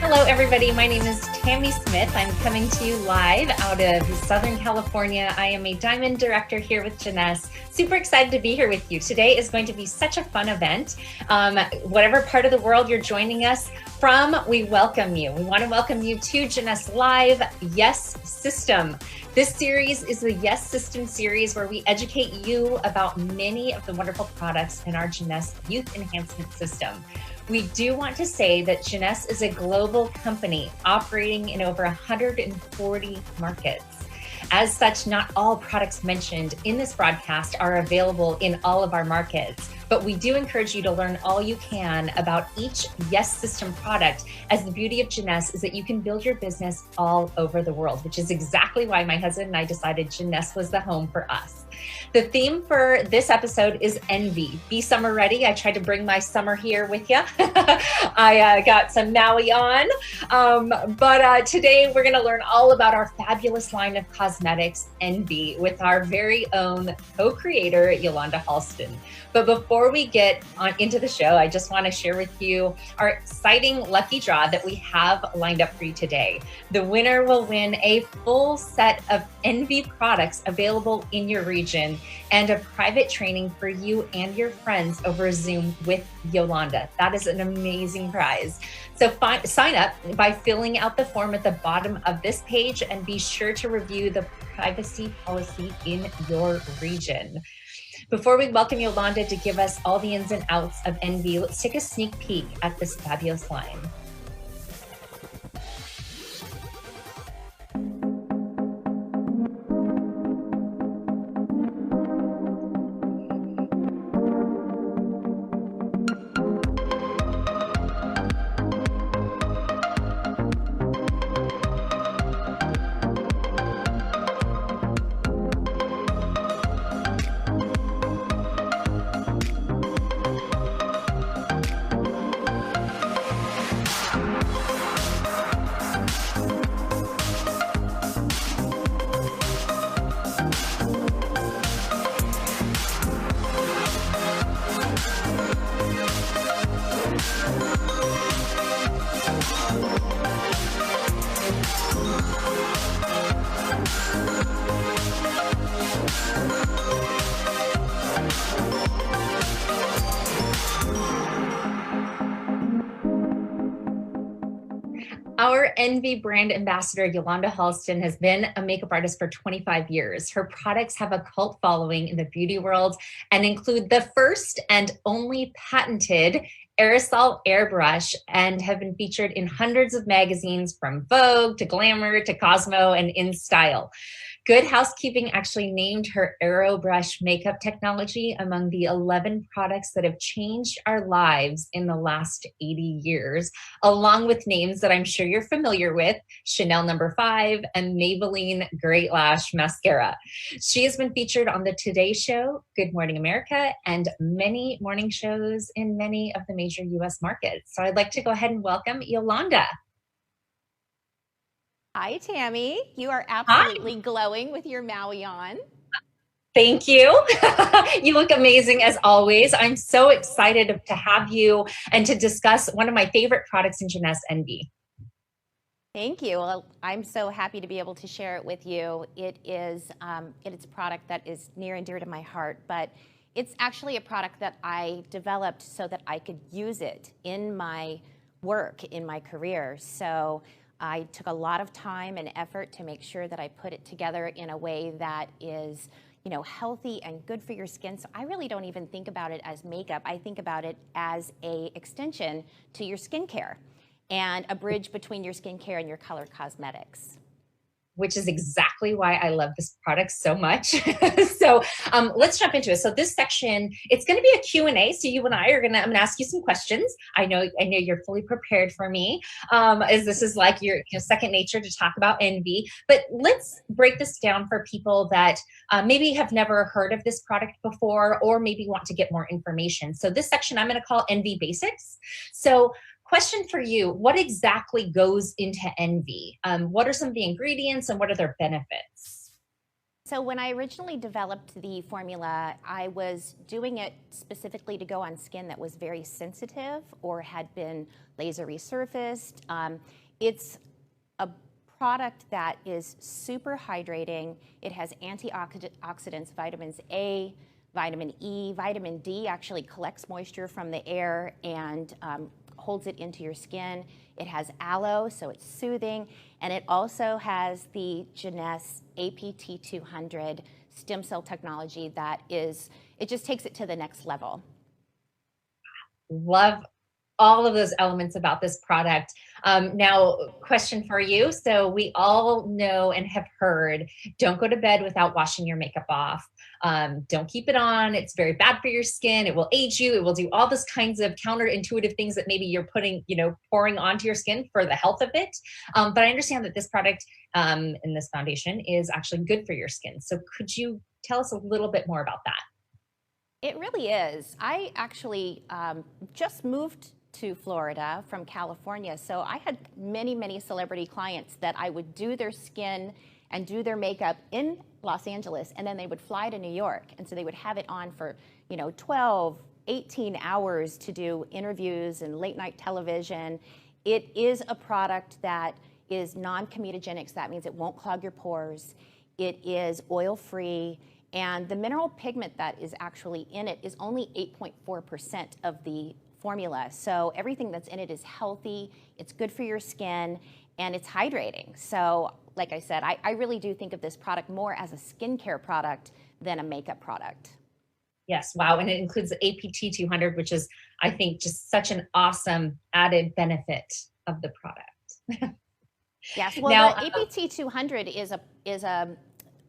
Hello, everybody. My name is Tammy Smith. I'm coming to you live out of Southern California. I am a Diamond Director here with Jeunesse. Super excited to be here with you. Today is going to be such a fun event. Whatever part of the world you're joining us from, we welcome you. We want to welcome you to Jeunesse Live Yes System. This series is the Yes System series where we educate you about many of the wonderful products in our Jeunesse Youth Enhancement System. We do want to say that Jeunesse is a global company operating in over 140 markets. As such, not all products mentioned in this broadcast are available in all of our markets, but we do encourage you to learn all you can about each Yes System product, as the beauty of Jeunesse is that you can build your business all over the world, which is exactly why my husband and I decided Jeunesse was the home for us. The theme for this episode is envy. Be summer ready. I tried to bring my summer here with you. I got some Maui on, but today we're going to learn all about our fabulous line of cosmetics, Envy, with our very own co-creator, Yolanda Halston. But before we get into the show, I just want to share with you our exciting lucky draw that we have lined up for you today. The winner will win a full set of Envy products available in your region and a private training for you and your friends over Zoom with Yolanda. That is an amazing prize. So sign up by filling out the form at the bottom of this page and be sure to review the privacy policy in your region. Before we welcome Yolanda to give us all the ins and outs of Envy, let's take a sneak peek at this fabulous line. Our Envy brand ambassador, Yolanda Halston, has been a makeup artist for 25 years. Her products have a cult following in the beauty world and include the first and only patented aerosol airbrush and have been featured in hundreds of magazines from Vogue to Glamour to Cosmo and InStyle. Good Housekeeping actually named her AeroBrush makeup technology among the 11 products that have changed our lives in the last 80 years, along with names that I'm sure you're familiar with, Chanel No. 5 and Maybelline Great Lash Mascara. She has been featured on the Today Show, Good Morning America, and many morning shows in many of the major US markets. So I'd like to go ahead and welcome Yolanda. Hi, Tammy. You are absolutely glowing with your Maui on. Thank you. You look amazing as always. I'm so excited to have you and to discuss one of my favorite products in Jeunesse, Envy. Thank you. Well, I'm so happy to be able to share it with you. It's a product that is near and dear to my heart, but it's actually a product that I developed so that I could use it in my work, in my career. So I took a lot of time and effort to make sure that I put it together in a way that is, healthy and good for your skin. So I really don't even think about it as makeup. I think about it as an extension to your skincare and a bridge between your skincare and your color cosmetics. Which is exactly why I love this product so much. So let's jump into it. So this section, it's going to be a Q&A. So you and I'm going to ask you some questions. I know you're fully prepared for me, as this is like your second nature to talk about NV. But let's break this down for people that maybe have never heard of this product before, or maybe want to get more information. So this section I'm going to call NV Basics. So question for you, what exactly goes into NV? What are some of the ingredients and what are their benefits? So when I originally developed the formula, I was doing it specifically to go on skin that was very sensitive or had been laser resurfaced. It's a product that is super hydrating. It has antioxidants, vitamins A, vitamin E, vitamin D actually collects moisture from the air and holds it into your skin. It has aloe, so it's soothing, and it also has the Jeunesse APT200 stem cell technology it just takes it to the next level. Love all of those elements about this product. Now, question for you. So we all know and have heard, don't go to bed without washing your makeup off. Don't keep it on. It's very bad for your skin. It will age you. It will do all those kinds of counterintuitive things that maybe you're pouring onto your skin for the health of it. But I understand that this product and this foundation is actually good for your skin. So could you tell us a little bit more about that? It really is. I actually just moved to Florida from California, so I had many celebrity clients that I would do their skin and do their makeup in Los Angeles, and then they would fly to New York, and so they would have it on for 12, 18 hours to do interviews and late night television. It is a product that is non-comedogenic, so that means it won't clog your pores. It is oil-free, and the mineral pigment that is actually in it is only 8.4% of the formula. So everything that's in it is healthy, it's good for your skin, and it's hydrating. So like I said, I really do think of this product more as a skincare product than a makeup product. Yes, wow. And it includes the APT200, which is, I think, just such an awesome added benefit of the product. Yes, well, now, the APT200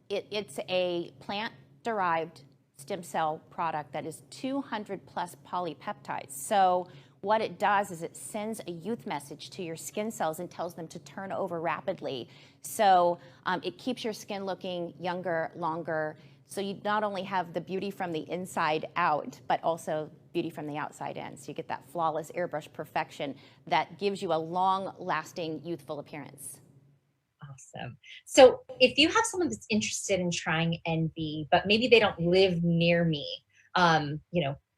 it's a plant-derived stem cell product that is 200 plus polypeptides. So what it does is it sends a youth message to your skin cells and tells them to turn over rapidly. So it keeps your skin looking younger, longer. So you not only have the beauty from the inside out, but also beauty from the outside in. So you get that flawless airbrush perfection that gives you a long-lasting youthful appearance. Awesome. So if you have someone that's interested in trying NV, but maybe they don't live near me,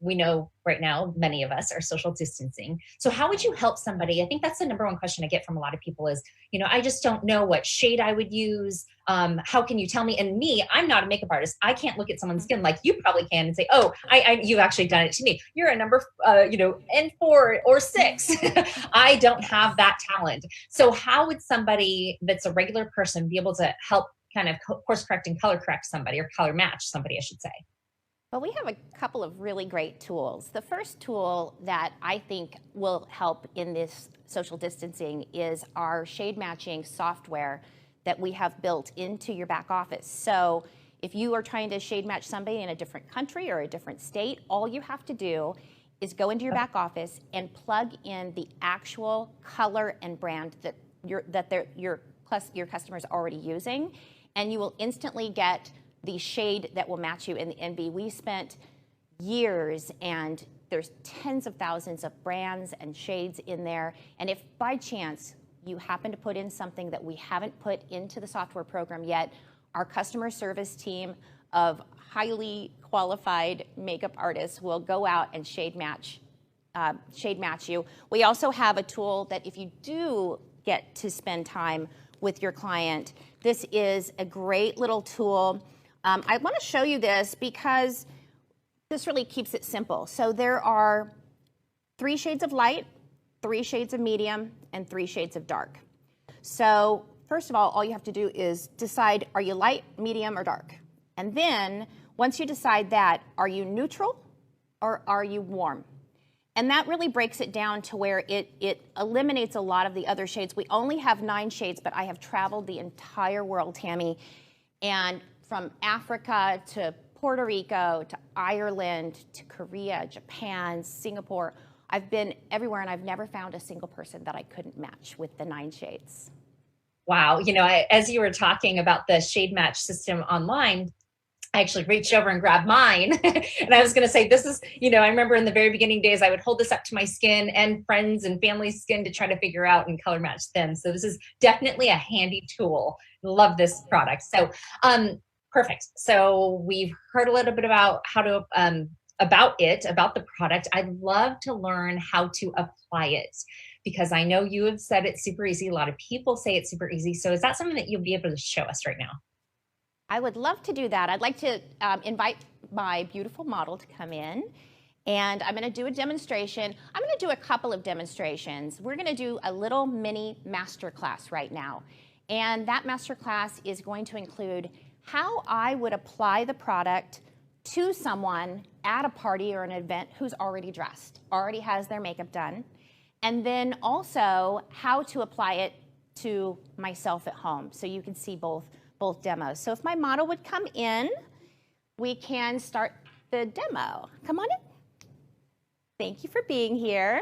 we know right now, many of us are social distancing. So how would you help somebody? I think that's the number one question I get from a lot of people is, I just don't know what shade I would use. How can you tell me? And me, I'm not a makeup artist. I can't look at someone's skin like you probably can and say, oh, you've actually done it to me. You're a number, N4 or 6. I don't have that talent. So how would somebody that's a regular person be able to help kind of course correct and color correct somebody, or color match somebody, I should say? Well, we have a couple of really great tools. The first tool that I think will help in this social distancing is our shade matching software that we have built into your back office. So if you are trying to shade match somebody in a different country or a different state, all you have to do is go into your back office and plug in the actual color and brand that your customer is already using, and you will instantly get the shade that will match you in the NV. We spent years, and there's tens of thousands of brands and shades in there. And if by chance you happen to put in something that we haven't put into the software program yet, our customer service team of highly qualified makeup artists will go out and shade match you. We also have a tool that if you do get to spend time with your client. This is a great little tool. I want to show you this because this really keeps it simple. So there are 3 shades of light, 3 shades of medium, and 3 shades of dark. So first of all you have to do is decide, are you light, medium, or dark? And then once you decide that, are you neutral or are you warm? And that really breaks it down to where it eliminates a lot of the other shades. We only have 9 shades, but I have traveled the entire world, Tammy, and from Africa to Puerto Rico to Ireland to Korea, Japan, Singapore. I've been everywhere, and I've never found a single person that I couldn't match with the 9 shades. Wow. You know, as you were talking about the shade match system online, I actually reached over and grabbed mine. And I was going to say, this is, you know, I remember in the very beginning days, I would hold this up to my skin and friends and family's skin to try to figure out and color match them. So this is definitely a handy tool. Love this product. So, perfect. So we've heard a little bit about how to, about the product. I'd love to learn how to apply it, because I know you have said it's super easy. A lot of people say it's super easy. So is that something that you'll be able to show us right now? I would love to do that. I'd like to invite my beautiful model to come in, and I'm going to do a demonstration. I'm going to do a couple of demonstrations. We're going to do a little mini masterclass right now, and that masterclass is going to include how I would apply the product to someone at a party or an event who's already dressed, already has their makeup done, and then also how to apply it to myself at home, so you can see both demos. So if my model would come in, we can start the demo. Come on in. Thank you for being here.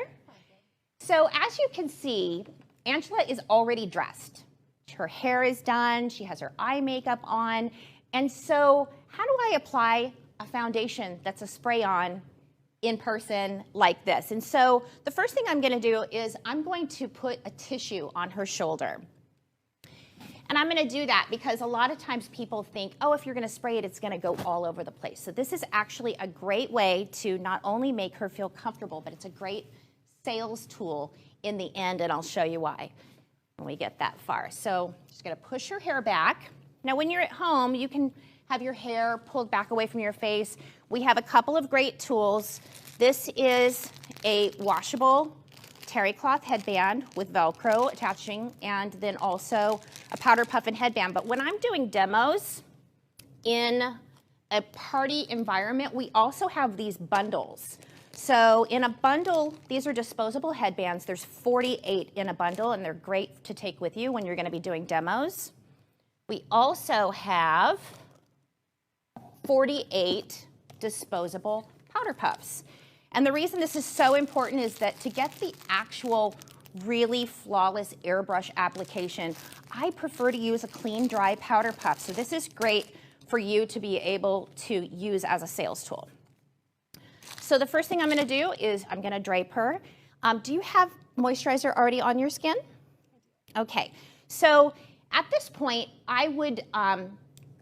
So as you can see, Angela is already dressed. Her hair is done, she has her eye makeup on, and so how do I apply a foundation that's a spray-on in person like this? And so the first thing I'm going to do is I'm going to put a tissue on her shoulder. And I'm going to do that because a lot of times people think, oh, if you're going to spray it, it's going to go all over the place. So this is actually a great way to not only make her feel comfortable, but it's a great sales tool in the end, and I'll show you why when we get that far. So just going to push your hair back. Now, when you're at home, you can have your hair pulled back away from your face. We have a couple of great tools. This is a washable terry cloth headband with Velcro attaching, and then also a powder puff and headband. But when I'm doing demos in a party environment, we also have these bundles. So in a bundle, these are disposable headbands. There's 48 in a bundle, and they're great to take with you when you're going to be doing demos. We also have 48 disposable powder puffs. And the reason this is so important is that to get the actual really flawless airbrush application, I prefer to use a clean, dry powder puff. So this is great for you to be able to use as a sales tool. So the first thing I'm going to do is I'm going to drape her. Do you have moisturizer already on your skin? Okay. So at this point, I would,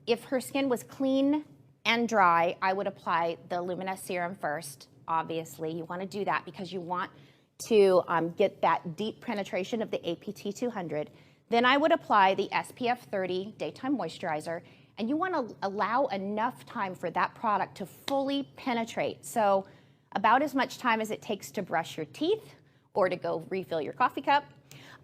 if her skin was clean and dry, I would apply the Lumina Serum first. Obviously, you want to do that because you want to get that deep penetration of the APT200. Then I would apply the SPF 30 Daytime Moisturizer, and you want to allow enough time for that product to fully penetrate. So about as much time as it takes to brush your teeth or to go refill your coffee cup.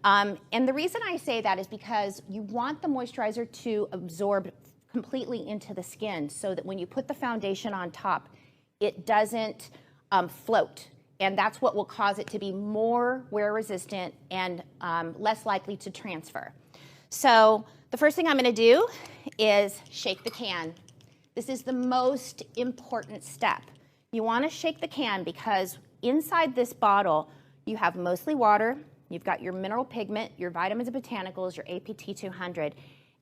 And the reason I say that is because you want the moisturizer to absorb completely into the skin so that when you put the foundation on top, it doesn't float. And that's what will cause it to be more wear resistant and less likely to transfer. So the first thing I'm going to do is shake the can. This is the most important step. You want to shake the can because inside this bottle, you have mostly water, you've got your mineral pigment, your vitamins and botanicals, your APT200.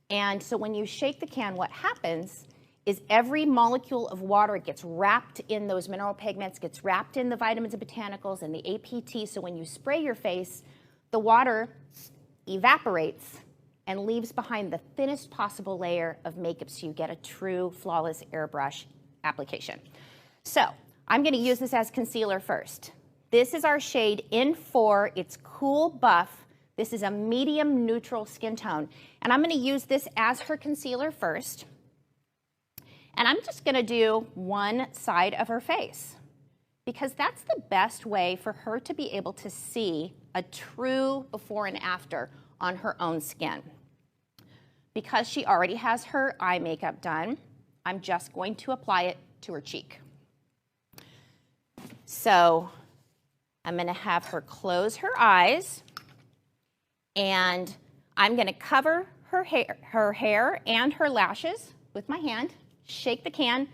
And so when you shake the can, what happens is every molecule of water gets wrapped in those mineral pigments, gets wrapped in the vitamins and botanicals and the APT. So when you spray your face, the water evaporates and leaves behind the thinnest possible layer of makeup so you get a true flawless airbrush application. So I'm going to use this as concealer first. This is our shade N4. It's Cool Buff. This is a medium neutral skin tone. And I'm going to use this as her concealer first. And I'm just going to do one side of her face, because that's the best way for her to be able to see a true before and after on her own skin. Because she already has her eye makeup done, I'm just going to apply it to her cheek. So I'm going to have her close her eyes, and I'm going to cover her hair and her lashes with my hand, shake the can,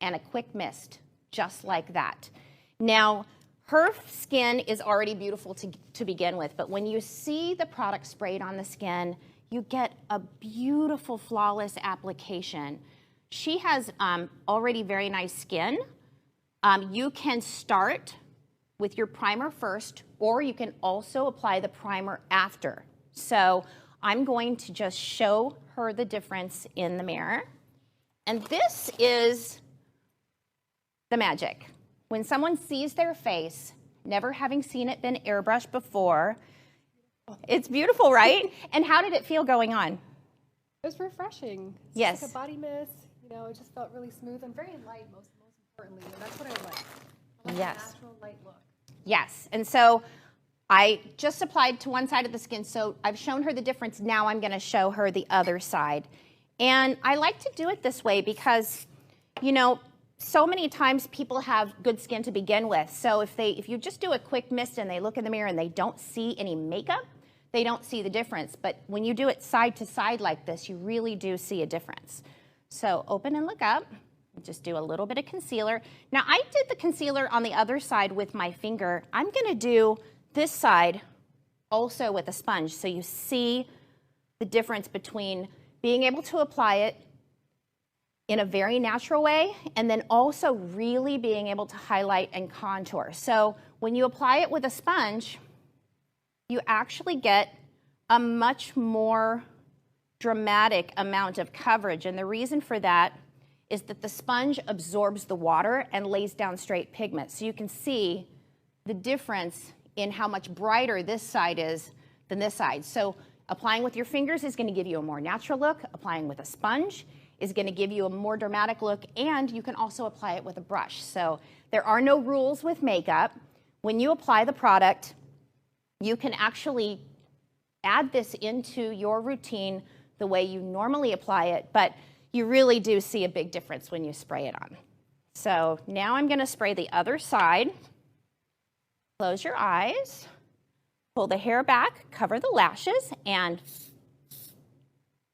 and a quick mist, just like that. Now, her skin is already beautiful to begin with, but when you see the product sprayed on the skin, you get a beautiful, flawless application. She has already very nice skin. You can start with your primer first, or you can also apply the primer after. So I'm going to just show her the difference in the mirror. And this is the magic. When someone sees their face, never having seen it been airbrushed before, it's beautiful, right? And how did it feel going on? It was refreshing. It's yes. like a body mist. You know, it just felt really smooth and very light, most importantly. And that's what I like. I like yes. a natural light look. Yes. And so I just applied to one side of the skin. So I've shown her the difference. Now I'm going to show her the other side. And I like to do it this way because, you know, so many times people have good skin to begin with. So if you just do a quick mist and they look in the mirror and they don't see any makeup, they don't see the difference. But when you do it side to side like this, you really do see a difference. So open and look up. Just do a little bit of concealer. Now I did the concealer on the other side with my finger. I'm going to do this side also with a sponge, so you see the difference between being able to apply it in a very natural way, and then also really being able to highlight and contour. So when you apply it with a sponge, you actually get a much more dramatic amount of coverage. And the reason for that is that the sponge absorbs the water and lays down straight pigment. So you can see the difference in how much brighter this side is than this side. So applying with your fingers is going to give you a more natural look. Applying with a sponge is going to give you a more dramatic look, and you can also apply it with a brush. So there are no rules with makeup. When you apply the product, you can actually add this into your routine the way you normally apply it, but you really do see a big difference when you spray it on. So now I'm going to spray the other side. Close your eyes, pull the hair back, cover the lashes, and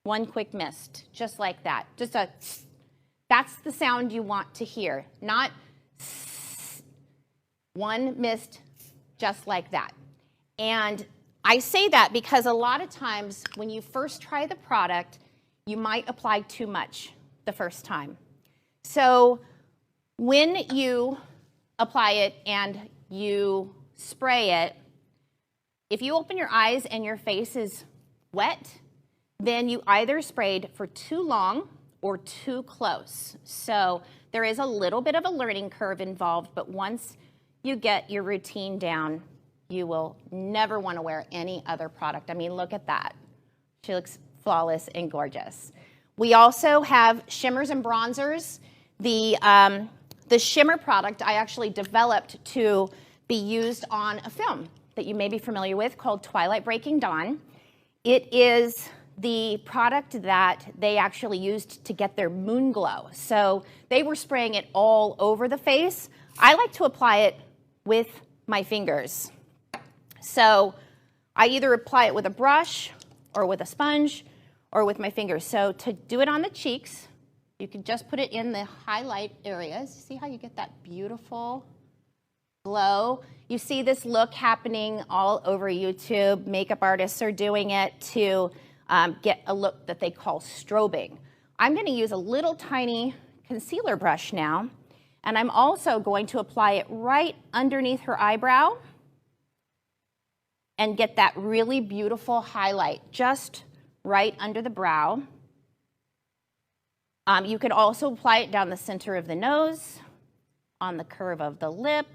one quick mist, just like that. That's the sound you want to hear, not one mist, just like that. And I say that because a lot of times when you first try the product, you might apply too much the first time. So when you apply it and you spray it, if you open your eyes and your face is wet, then you either sprayed for too long or too close. So there is a little bit of a learning curve involved, but once you get your routine down, you will never want to wear any other product. I mean, look at that. She looks flawless and gorgeous. We also have shimmers and bronzers. The shimmer product I actually developed to be used on a film that you may be familiar with called Twilight Breaking Dawn. It is the product that they actually used to get their moon glow. So they were spraying it all over the face. I like to apply it with my fingers. So I either apply it with a brush or with a sponge or with my fingers. So to do it on the cheeks, you can just put it in the highlight areas. See how you get that beautiful glow? You see this look happening all over YouTube. Makeup artists are doing it to get a look that they call strobing. I'm going to use a little tiny concealer brush now, and I'm also going to apply it right underneath her eyebrow and get that really beautiful highlight just right under the brow. You can also apply it down the center of the nose, on the curve of the lip.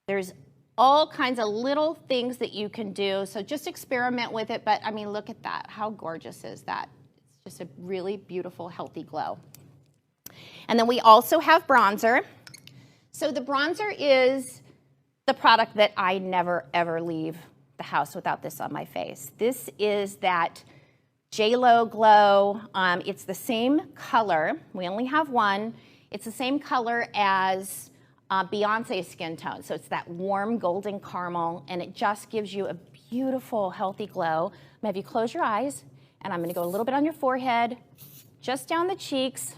There's all kinds of little things that you can do. So just experiment with it. But I mean, look at that. How gorgeous is that? It's just a really beautiful, healthy glow. And then we also have bronzer. So the bronzer is the product that I never, ever leave the house without this on my face. This is that J.Lo glow. It's the same color. We only have one. It's the same color as Beyonce's skin tone. So it's that warm golden caramel, and it just gives you a beautiful, healthy glow. I'm gonna have you close your eyes, and I'm gonna go a little bit on your forehead, just down the cheeks,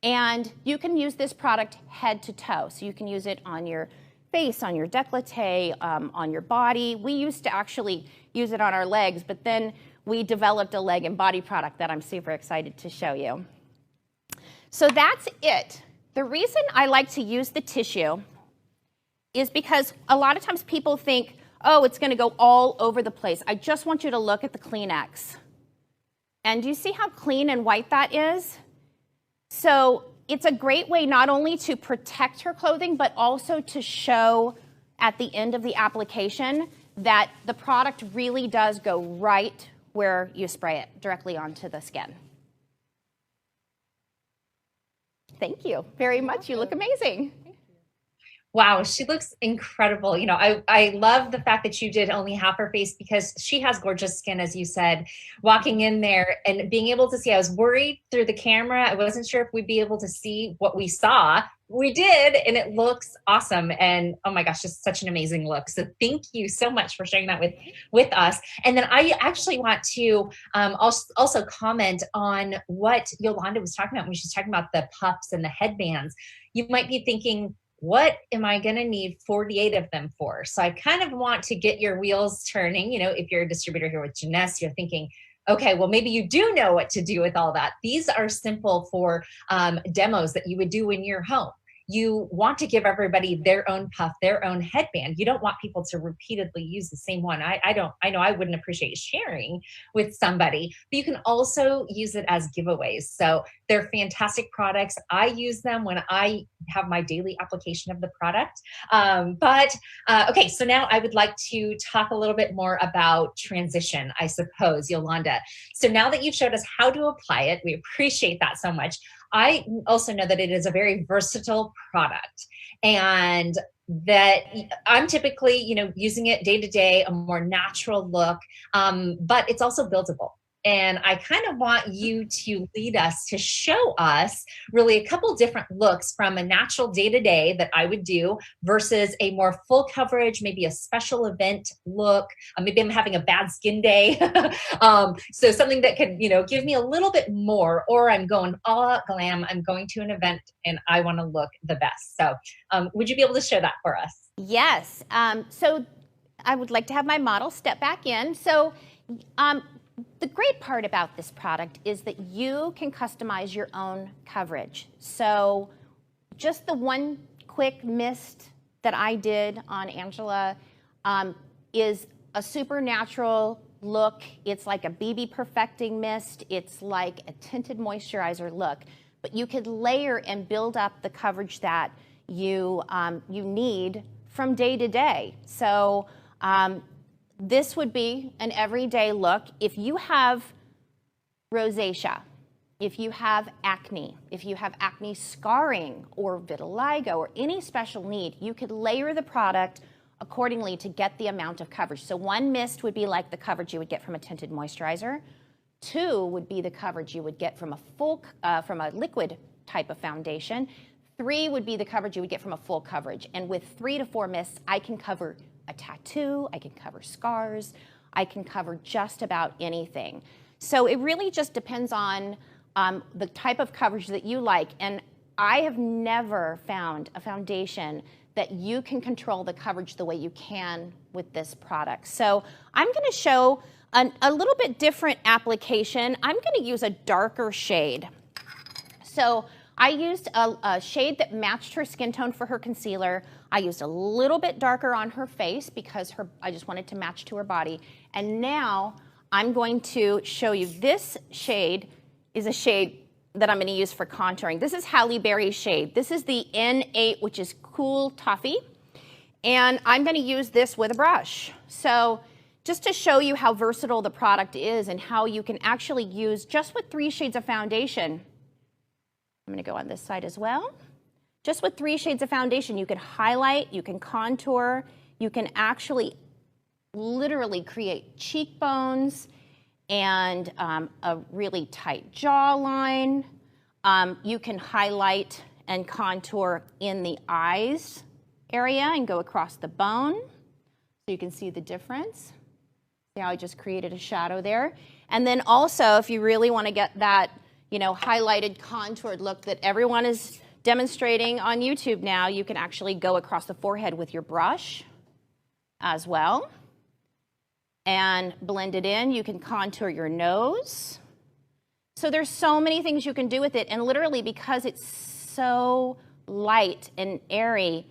and you can use this product head to toe. So you can use it on your face, on your décolleté, on your body. We used to actually use it on our legs, but then we developed a leg and body product that I'm super excited to show you. So that's it. The reason I like to use the tissue is because a lot of times people think, oh, it's going to go all over the place. I just want you to look at the Kleenex. And do you see how clean and white that is? So it's a great way not only to protect her clothing, but also to show at the end of the application that the product really does go right where you spray it, directly onto the skin. Thank you very much. You look amazing. Wow, she looks incredible. You know, I love the fact that you did only half her face because she has gorgeous skin, as you said. Walking in there and being able to see, I was worried through the camera. I wasn't sure if we'd be able to see what we saw. We did, and it looks awesome. And oh my gosh, just such an amazing look. So thank you so much for sharing that with us. And then I actually want to also comment on what Yolanda was talking about when she's talking about the puffs and the headbands. You might be thinking, what am I going to need 48 of them for? So I kind of want to get your wheels turning. You know, if you're a distributor here with Jeunesse, you're thinking, okay, well, maybe you do know what to do with all that. These are simple for demos that you would do in your home. You want to give everybody their own puff, their own headband. You don't want people to repeatedly use the same one. I know I wouldn't appreciate sharing with somebody, but you can also use it as giveaways. So they're fantastic products. I use them when I have my daily application of the product. Okay, so now I would like to talk a little bit more about transition, I suppose, Yolanda. So now that you've showed us how to apply it, we appreciate that so much. I also know that it is a very versatile product and that I'm typically, you know, using it day to day, a more natural look, but it's also buildable. And I kind of want you to lead us to show us really a couple different looks from a natural day-to-day that I would do versus a more full coverage, maybe a special event look. Maybe I'm having a bad skin day. So something that could, you know, give me a little bit more, or I'm going all out glam. I'm going to an event and I want to look the best. So would you be able to share that for us? Yes. So I would like to have my model step back in. So the great part about this product is that you can customize your own coverage. So just the one quick mist that I did on Angela is a super natural look. It's like a BB perfecting mist. It's like a tinted moisturizer look. But you could layer and build up the coverage that you need from day to day. So this would be an everyday look. If you have rosacea, if you have acne scarring or vitiligo or any special need, you could layer the product accordingly to get the amount of coverage. So one mist would be like the coverage you would get from a tinted moisturizer. Two would be the coverage you would get from a liquid type of foundation. Three would be the coverage you would get from a full coverage. And with 3 to 4 mists, I can cover a tattoo, I can cover scars, I can cover just about anything. So it really just depends on the type of coverage that you like. And I have never found a foundation that you can control the coverage the way you can with this product. So I'm going to show a little bit different application. I'm going to use a darker shade. So I used a shade that matched her skin tone for her concealer. I used a little bit darker on her face because I just wanted to match to her body. And now I'm going to show you this shade is a shade that I'm going to use for contouring. This is Halle Berry's shade. This is the N8, which is Cool Toffee. And I'm going to use this with a brush. So just to show you how versatile the product is and how you can actually use, just with 3 shades of foundation, I'm going to go on this side as well. Just with 3 shades of foundation, you can highlight, you can contour, you can actually literally create cheekbones and a really tight jawline. You can highlight and contour in the eyes area and go across the bone so you can see the difference. See how I just created a shadow there? And then also, if you really want to get that, you know, highlighted, contoured look that everyone is demonstrating on YouTube now, you can actually go across the forehead with your brush as well and blend it in. You can contour your nose. So there's so many things you can do with it, and literally because it's so light and airy,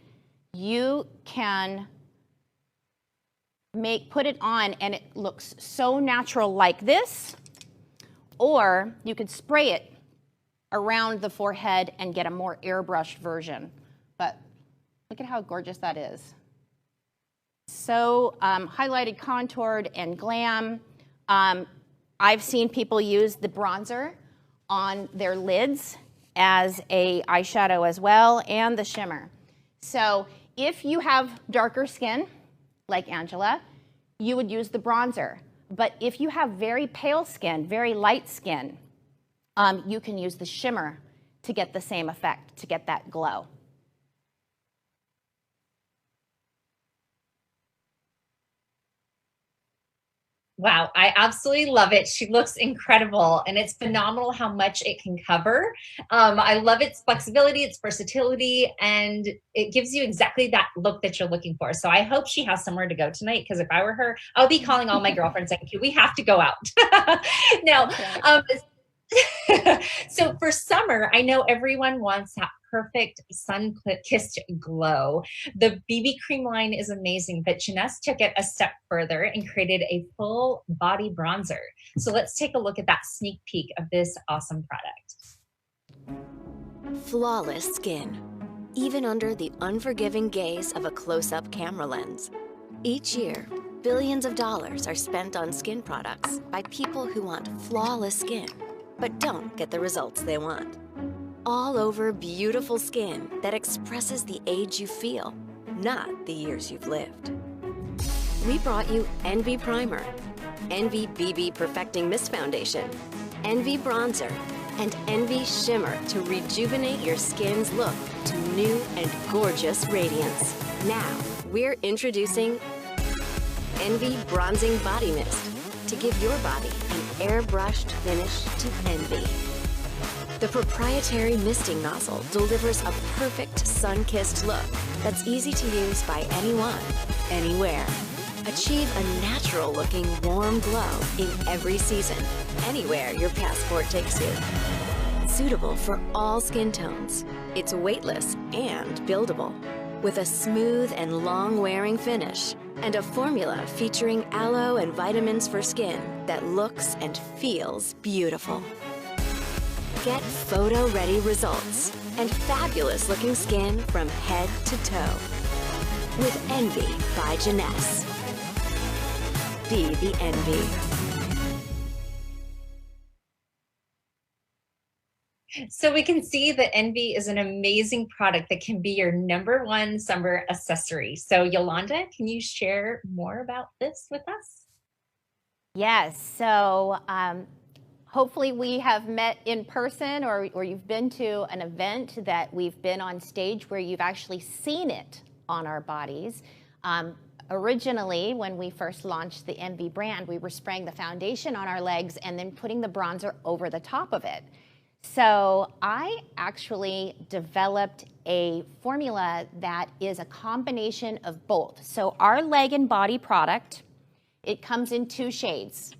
you can put it on and it looks so natural like this, or you could spray it around the forehead and get a more airbrushed version. But look at how gorgeous that is. So highlighted, contoured, and glam. I've seen people use the bronzer on their lids as a eyeshadow as well, and the shimmer. So if you have darker skin, like Angela, you would use the bronzer. But if you have very pale skin, very light skin, you can use the shimmer to get the same effect, to get that glow. Wow, I absolutely love it. She looks incredible, and it's phenomenal how much it can cover. I love its flexibility, its versatility, and it gives you exactly that look that you're looking for. So I hope she has somewhere to go tonight, because if I were her, I would be calling all my girlfriends saying, we have to go out. Now, so for summer, I know everyone wants that perfect sun-kissed glow. The BB cream line is amazing, but Janess took it a step further and created a full body bronzer. So let's take a look at that sneak peek of this awesome product. Flawless skin, even under the unforgiving gaze of a close-up camera lens. Each year, billions of dollars are spent on skin products by people who want flawless skin, but don't get the results they want. All over beautiful skin that expresses the age you feel, not the years you've lived. We brought you NV Primer, NV BB Perfecting Mist Foundation, NV Bronzer, and NV Shimmer to rejuvenate your skin's look to new and gorgeous radiance. Now, we're introducing NV Bronzing Body Mist to give your body an airbrushed finish to envy. The proprietary misting nozzle delivers a perfect sun-kissed look that's easy to use by anyone, anywhere. Achieve a natural-looking warm glow in every season, anywhere your passport takes you. Suitable for all skin tones, it's weightless and buildable, with a smooth and long-wearing finish, and a formula featuring aloe and vitamins for skin that looks and feels beautiful. Get photo-ready results and fabulous-looking skin from head to toe. With Envy by Janess. Be the envy. So we can see that Envy is an amazing product that can be your #1 summer accessory. So Yolanda, can you share more about this with us? Yes, so hopefully we have met in person, or you've been to an event that we've been on stage where you've actually seen it on our bodies. Originally, when we first launched the Envy brand, we were spraying the foundation on our legs and then putting the bronzer over the top of it. So I actually developed a formula that is a combination of both. So our leg and body product, it comes in 2 shades.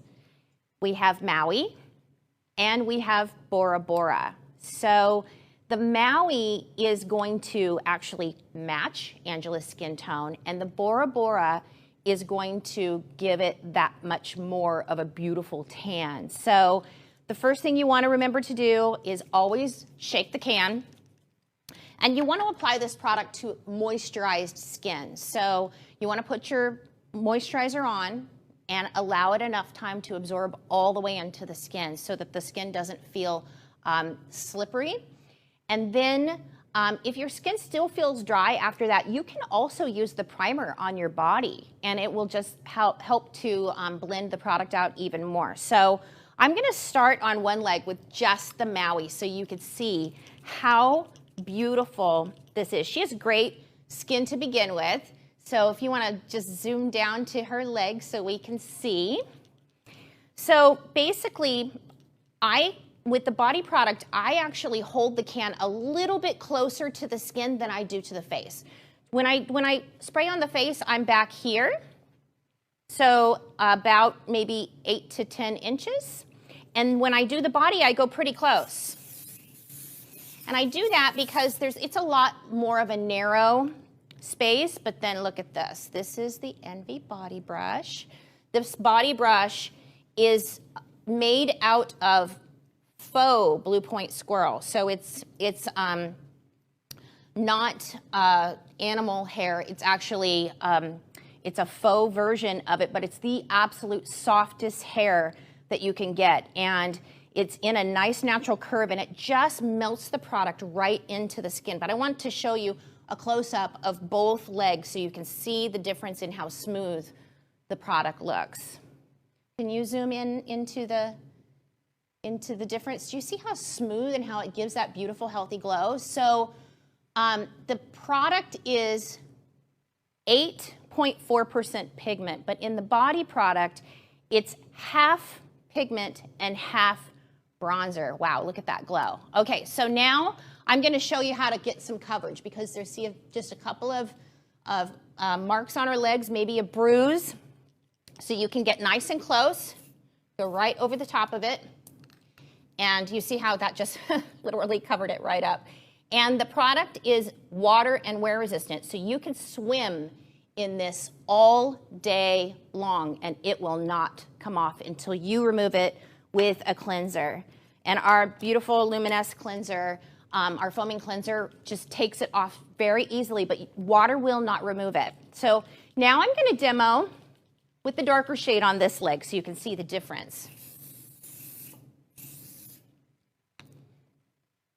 We have Maui and we have Bora Bora. So the Maui is going to actually match Angela's skin tone, and the Bora Bora is going to give it that much more of a beautiful tan. So the first thing you want to remember to do is always shake the can. And you want to apply this product to moisturized skin. So you want to put your moisturizer on and allow it enough time to absorb all the way into the skin so that the skin doesn't feel slippery. And then if your skin still feels dry after that, you can also use the primer on your body, and it will just help to blend the product out even more. So I'm going to start on one leg with just the Maui so you can see how beautiful this is. She has great skin to begin with. So if you want to just zoom down to her leg so we can see. So basically, with the body product, I actually hold the can a little bit closer to the skin than I do to the face. When I spray on the face, I'm back here. So about maybe 8 to 10 inches. And when I do the body, I go pretty close. And I do that because it's a lot more of a narrow space, but then look at this. This is the NV body brush. This body brush is made out of faux blue point squirrel. So it's not animal hair. It's actually, it's a faux version of it, but it's the absolute softest hair that you can get. And it's in a nice natural curve, and it just melts the product right into the skin. But I want to show you a close-up of both legs so you can see the difference in how smooth the product looks. Can you zoom in into the difference? Do you see how smooth and how it gives that beautiful, healthy glow? So the product is 8.4% pigment, but in the body product, it's half pigment and half bronzer. Wow, look at that glow. Okay, so now I'm going to show you how to get some coverage because there's just a couple of marks on her legs, maybe a bruise. So you can get nice and close, go right over the top of it. And you see how that just literally covered it right up. And the product is water and wear resistant, so you can swim in this all day long, and it will not come off until you remove it with a cleanser. And our beautiful Luminous cleanser, our foaming cleanser, just takes it off very easily, but water will not remove it. So now I'm going to demo with the darker shade on this leg so you can see the difference.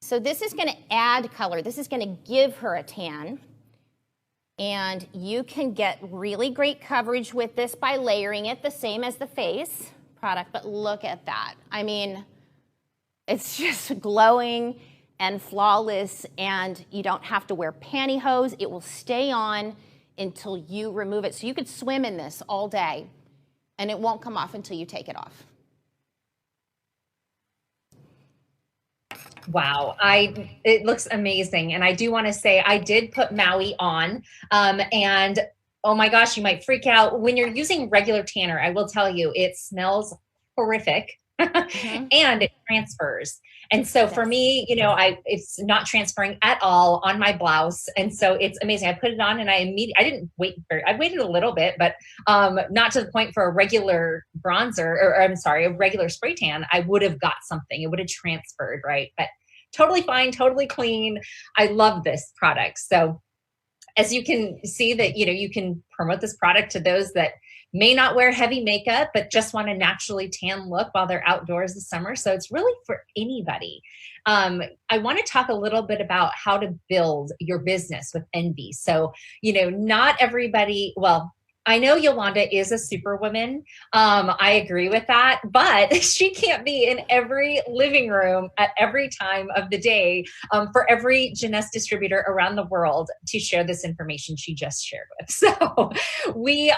So this is going to add color. This is going to give her a tan. And you can get really great coverage with this by layering it the same as the face product. But look at that. I mean, it's just glowing and flawless, and you don't have to wear pantyhose. It will stay on until you remove it. So you could swim in this all day, and it won't come off until you take it off. Wow, it looks amazing. And I do want to say I did put Maui on, and oh my gosh, you might freak out. When you're using regular tanner, I will tell you, it smells horrific and it transfers. And so for me, you know, it's not transferring at all on my blouse. And so it's amazing. I put it on and I didn't wait I waited a little bit, but not to the point for a regular bronzer, or I'm sorry, a regular spray tan. I would have got something. It would have transferred, right? But totally fine, totally clean. I love this product. So as you can see that, you know, you can promote this product to those that may not wear heavy makeup, but just want a naturally tan look while they're outdoors this summer. So it's really for anybody. I want to talk a little bit about how to build your business with NV. So, you know, not everybody, well, I know Yolanda is a superwoman. I agree with that, but she can't be in every living room at every time of the day for every Jeunesse distributor around the world to share this information she just shared with. So we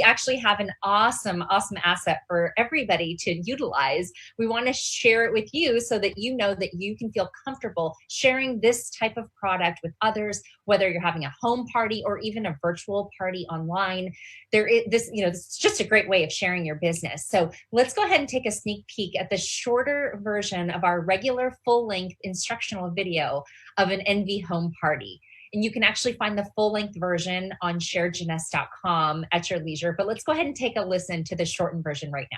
actually have an awesome asset for everybody to utilize. We want to share it with you so that you know that you can feel comfortable sharing this type of product with others, whether you're having a home party or even a virtual party online. This is just a great way of sharing your business. So let's go ahead and take a sneak peek at the shorter version of our regular full-length instructional video of an NV home party. And you can actually find the full-length version on sharejeunesse.com at your leisure. But let's go ahead and take a listen to the shortened version right now.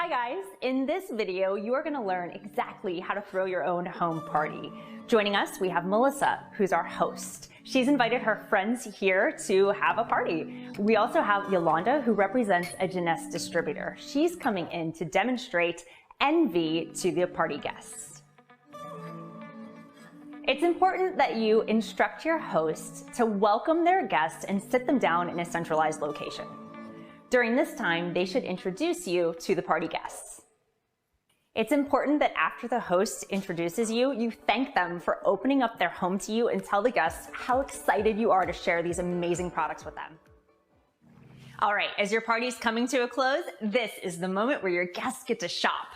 Hi guys, in this video you are going to learn exactly how to throw your own home party. Joining us we have Melissa, who's our host. She's invited her friends here to have a party. We also have Yolanda, who represents a Jeunesse distributor. She's coming in to demonstrate NV to the party guests. It's important that you instruct your host to welcome their guests and sit them down in a centralized location. During this time, they should introduce you to the party guests. It's important that after the host introduces you, you thank them for opening up their home to you and tell the guests how excited you are to share these amazing products with them. All right, as your party's coming to a close, this is the moment where your guests get to shop.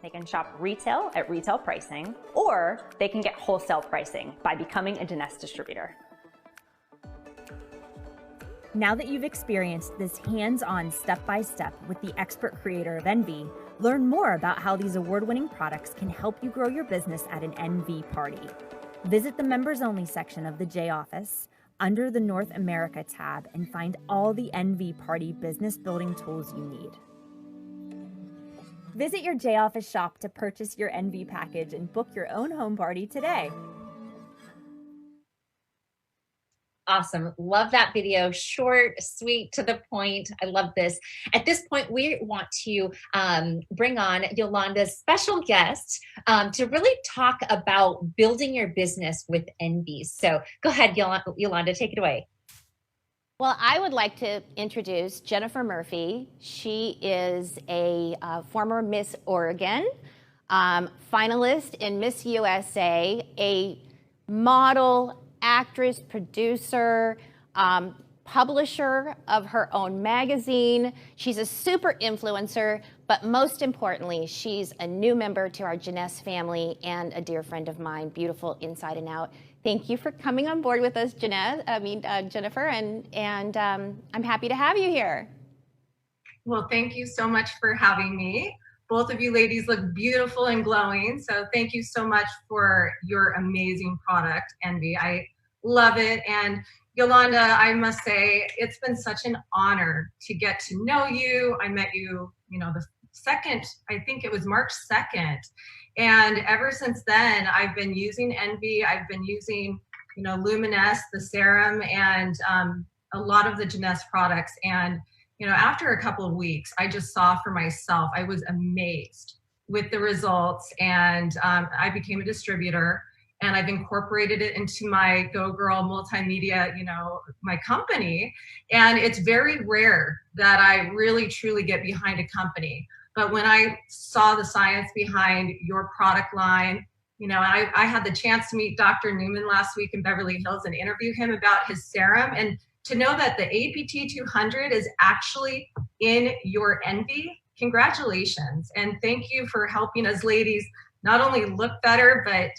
They can shop retail at retail pricing, or they can get wholesale pricing by becoming a Jeunesse distributor. Now that you've experienced this hands-on step-by-step with the expert creator of NV, learn more about how these award-winning products can help you grow your business at an NV party. Visit the members-only section of the J Office under the North America tab and find all the NV party business building tools you need. Visit your J Office shop to purchase your NV package and book your own home party today. Awesome. Love that video. Short, sweet, to the point. I love this. At this point, we want to bring on Yolanda's special guest to really talk about building your business with NV. So go ahead, Yolanda, take it away. Well, I would like to introduce Jennifer Murphy. She is a former Miss Oregon, finalist in Miss USA, a model, actress, producer, publisher of her own magazine. She's a super influencer, but most importantly, she's a new member to our Jeunesse family and a dear friend of mine, beautiful inside and out. Thank you for coming on board with us, Jennifer, and I'm happy to have you here. Well, thank you so much for having me. Both of you ladies look beautiful and glowing, so thank you so much for your amazing product, NV. I love it. And Yolanda, I must say, it's been such an honor to get to know you. I met you, the second, I think it was March 2nd. And ever since then, I've been using NV. I've been using, Luminous, the serum, and a lot of the Jeunesse products. And after a couple of weeks, I just saw for myself, I was amazed with the results, and I became a distributor, and I've incorporated it into my Go Girl multimedia, my company. And it's very rare that I really truly get behind a company. But when I saw the science behind your product line, I had the chance to meet Dr. Newman last week in Beverly Hills and interview him about his serum. And to know that the APT200 is actually in your NV, congratulations. And thank you for helping us ladies not only look better, but,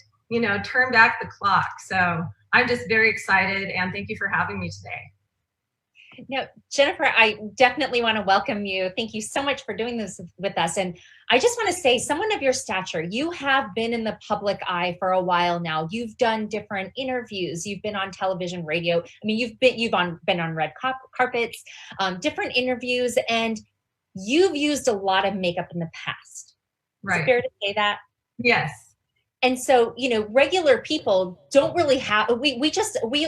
turn back the clock. So I'm just very excited, and thank you for having me today. Now, Jennifer, I definitely want to welcome you. Thank you so much for doing this with us. And I just want to say, someone of your stature, you have been in the public eye for a while now. You've done different interviews. You've been on television, radio. I mean, you've been on red carpets, different interviews, and you've used a lot of makeup in the past. Right. Is it fair to say that? Yes. And so, regular people don't really have, we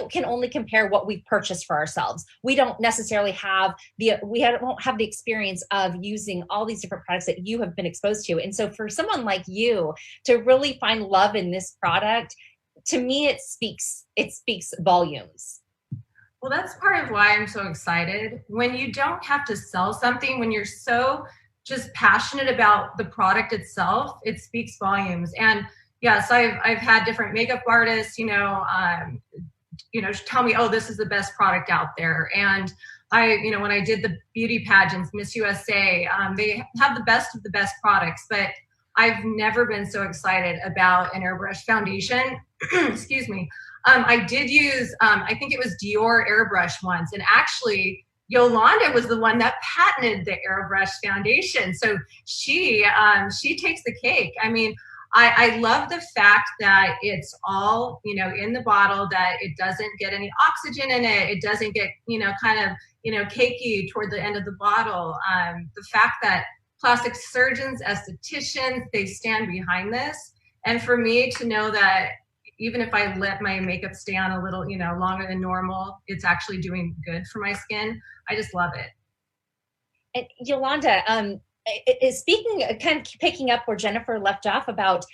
can only compare what we've purchased for ourselves. We don't necessarily have won't have the experience of using all these different products that you have been exposed to. And so for someone like you to really find love in this product, to me, it speaks volumes. Well, that's part of why I'm so excited. When you don't have to sell something, when you're so just passionate about the product itself, it speaks volumes. And yes, I've had different makeup artists, tell me, oh, this is the best product out there. And when I did the beauty pageants, Miss USA, they have the best of the best products, but I've never been so excited about an airbrush foundation. Excuse me. I did use, I think it was Dior airbrush once, and actually Yolanda was the one that patented the airbrush foundation. So she takes the cake. I mean, I love the fact that it's all, in the bottle, that it doesn't get any oxygen in it. It doesn't get, kind of, cakey toward the end of the bottle. The fact that plastic surgeons, estheticians, they stand behind this. And for me to know that even if I let my makeup stay on a little, longer than normal, it's actually doing good for my skin. I just love it. And Yolanda, speaking, kind of picking up where Jennifer left off about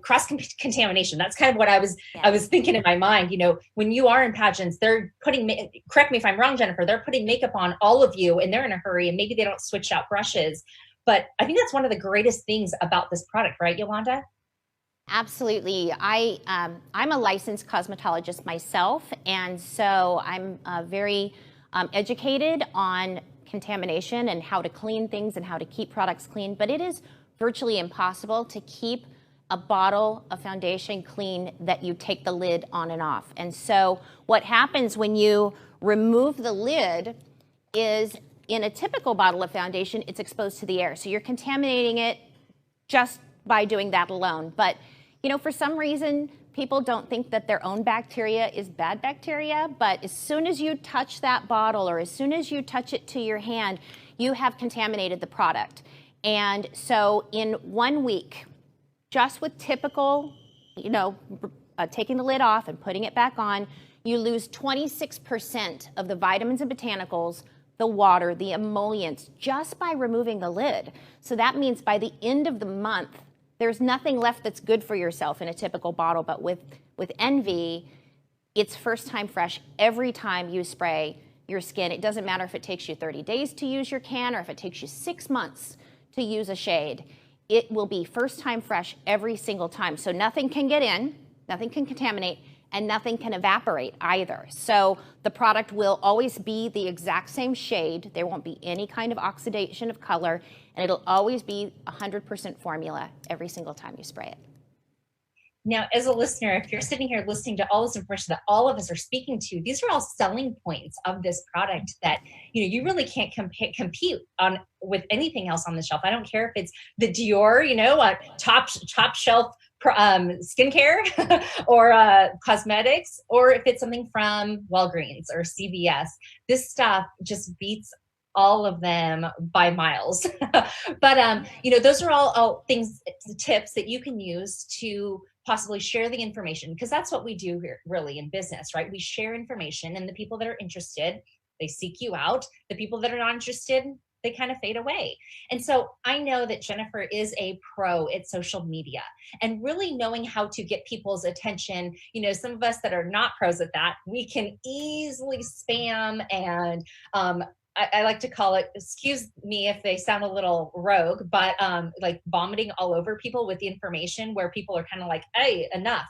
cross contamination, that's kind of what I was thinking in my mind. When you are in pageants, they're putting, correct me if I'm wrong, Jennifer, they're putting makeup on all of you, and they're in a hurry, and maybe they don't switch out brushes. But I think that's one of the greatest things about this product, right, Yolanda? Absolutely. I'm a licensed cosmetologist myself, and so I'm very educated on contamination and how to clean things and how to keep products clean, but it is virtually impossible to keep a bottle of foundation clean that you take the lid on and off. And so what happens when you remove the lid is, in a typical bottle of foundation, it's exposed to the air. So you're contaminating it just by doing that alone. But for some reason, people don't think that their own bacteria is bad bacteria, but as soon as you touch that bottle or as soon as you touch it to your hand, you have contaminated the product. And so in 1 week, just with typical, taking the lid off and putting it back on, you lose 26% of the vitamins and botanicals, the water, the emollients, just by removing the lid. So that means by the end of the month, there's nothing left that's good for yourself in a typical bottle, but with NV, it's first time fresh every time you spray your skin. It doesn't matter if it takes you 30 days to use your can or if it takes you 6 months to use a shade. It will be first time fresh every single time. So nothing can get in, nothing can contaminate, and nothing can evaporate either. So the product will always be the exact same shade. There won't be any kind of oxidation of color, and it'll always be 100% formula every single time you spray it. Now, as a listener, if you're sitting here listening to all this information that all of us are speaking to, these are all selling points of this product that you really can't compete on with anything else on the shelf. I don't care if it's the Dior, top shelf skincare or cosmetics, or if it's something from Walgreens or CVS. This stuff just beats all of them by miles. But those are all things, tips that you can use to possibly share the information, because that's what we do here really in business, right? We share information, and the people that are interested, they seek you out. The people that are not interested, they kind of fade away. And so I know that Jennifer is a pro at social media and really knowing how to get people's attention. Some of us that are not pros at that, we can easily spam and I like to call it, excuse me if they sound a little rogue, but like vomiting all over people with the information, where people are kind of like, hey, enough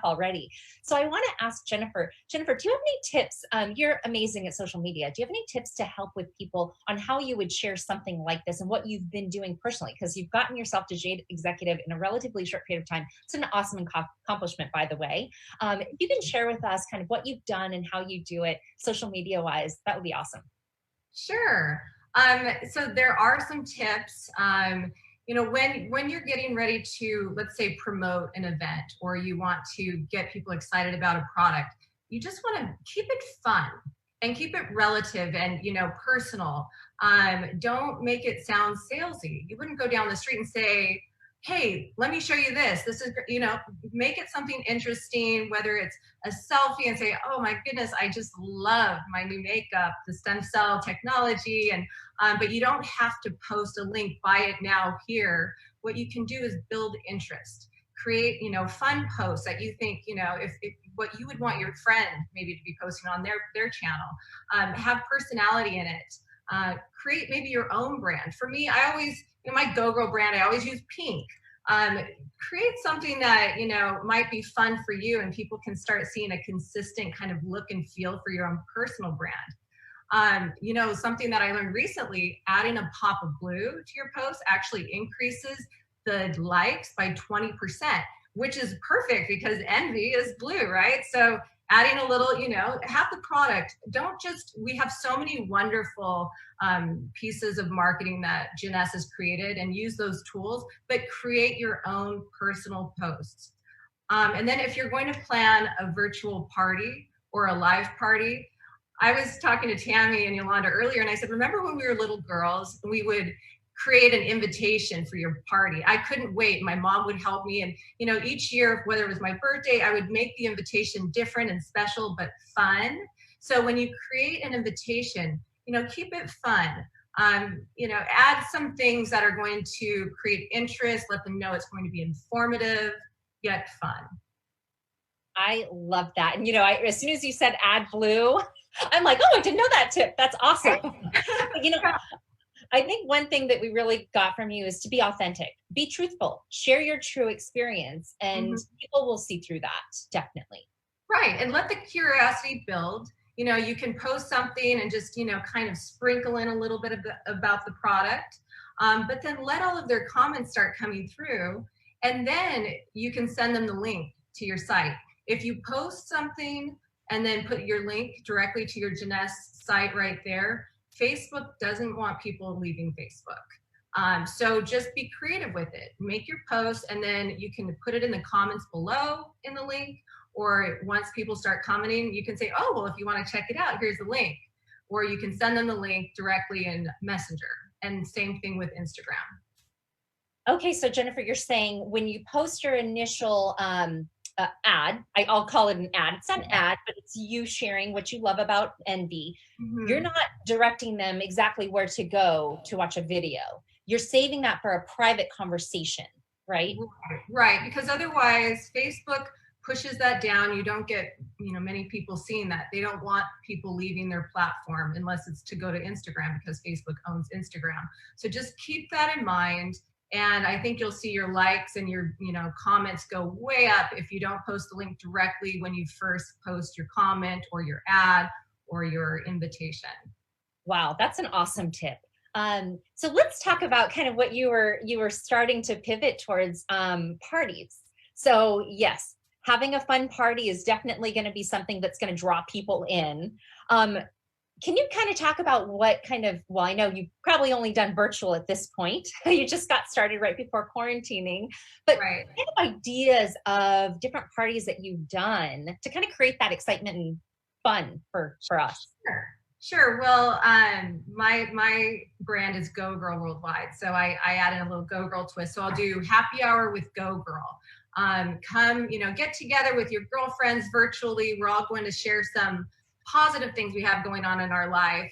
already. So I want to ask Jennifer, do you have any tips? You're amazing at social media. Do you have any tips to help with people on how you would share something like this and what you've been doing personally? Because you've gotten yourself to Jade Executive in a relatively short period of time. It's an awesome accomplishment, by the way. If you can share with us kind of what you've done and how you do it social media wise, that would be awesome. Sure. So there are some tips. When you're getting ready to, let's say, promote an event, or you want to get people excited about a product, you just want to keep it fun and keep it relative and personal. Don't make it sound salesy. You wouldn't go down the street and say, hey, let me show you this. This is, make it something interesting, whether it's a selfie and say, oh my goodness, I just love my new makeup, the stem cell technology. And, but you don't have to post a link, buy it now here. What you can do is build interest, create, fun posts that you think, if what you would want your friend maybe to be posting on their channel, have personality in it, create maybe your own brand. For me, I always, my Go-Go brand, I always use pink. Create something that, might be fun for you, and people can start seeing a consistent kind of look and feel for your own personal brand. Something that I learned recently, adding a pop of blue to your post actually increases the likes by 20%, which is perfect because NV is blue, right? So adding a little, have the product. We have so many wonderful pieces of marketing that Janess has created, and use those tools, but create your own personal posts. And then if you're going to plan a virtual party or a live party, I was talking to Tammy and Yolanda earlier, and I said, remember when we were little girls, we would create an invitation for your party. I couldn't wait. My mom would help me. And, you know, each year, whether it was my birthday, I would make the invitation different and special, but fun. So when you create an invitation, you know, keep it fun. You know, add some things that are going to create interest, let them know it's going to be informative, yet fun. I love that. And, you know, as soon as you said add blue, I'm like, oh, I didn't know that tip. That's awesome. You know, I think one thing that we really got from you is to be authentic, be truthful, share your true experience, and people will see through that, definitely. Right, and let the curiosity build. You know, you can post something and just, you know, kind of sprinkle in a little bit about the product, but then let all of their comments start coming through, and then you can send them the link to your site. If you post something and then put your link directly to your Jeunesse site right there, Facebook doesn't want people leaving Facebook. So just be creative with it. Make your post, and then you can put it in the comments below in the link, or once people start commenting, you can say, oh, well, if you want to check it out, here's the link. Or you can send them the link directly in Messenger, and same thing with Instagram. Okay, so Jennifer, you're saying when you post your initial ad, I'll call it an ad. It's not an ad, but it's you sharing what you love about NV. You're not directing them exactly where to go to watch a video. You're saving that for a private conversation, right? Right, because otherwise Facebook pushes that down. You don't get, you know, many people seeing that. They don't want people leaving their platform unless it's to go to Instagram, because Facebook owns Instagram. So just keep that in mind. And I think you'll see your likes and your, you know, comments go way up if you don't post the link directly when you first post your comment or your ad or your invitation. Wow, that's an awesome tip. So let's talk about kind of what you were starting to pivot towards, parties. So yes, having a fun party is definitely going to be something that's going to draw people in. Can you kind of talk about what kind of, well, I know you've probably only done virtual at this point. You just got started right before quarantining, but kind of ideas of different parties that you've done to kind of create that excitement and fun for us. Sure. Well, my brand is Go Girl Worldwide. So I added a little Go Girl twist. So I'll do happy hour with Go Girl. Come, you know, get together with your girlfriends virtually. We're all going to share some positive things we have going on in our life,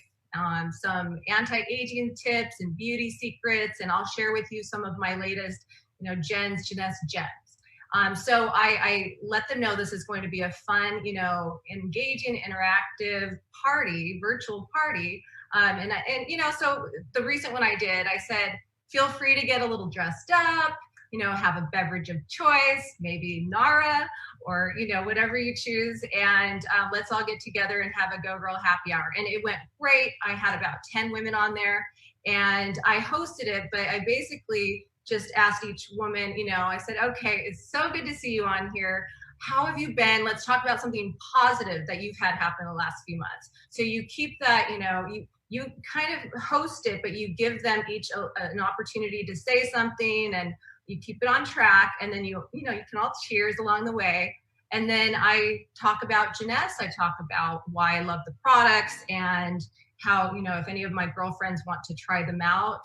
some anti-aging tips and beauty secrets, and I'll share with you some of my latest, you know, Jeunesse gems. So I let them know this is going to be a fun, you know, engaging, interactive party, virtual party, and you know, so the recent one I did, I said, feel free to get a little dressed up, you know, have a beverage of choice, maybe Nara, or, you know, whatever you choose. And let's all get together and have a Go Girl happy hour. And it went great. I had about 10 women on there, and I hosted it, but I basically just asked each woman, you know, I said, okay, it's so good to see you on here. How have you been? Let's talk about something positive that you've had happen in the last few months. So you keep that, you know, you kind of host it, but you give them each an opportunity to say something, and you keep it on track, and then you know, you can all cheers along the way. And then I talk about Jeunesse. I talk about why I love the products, and how, you know, if any of my girlfriends want to try them out,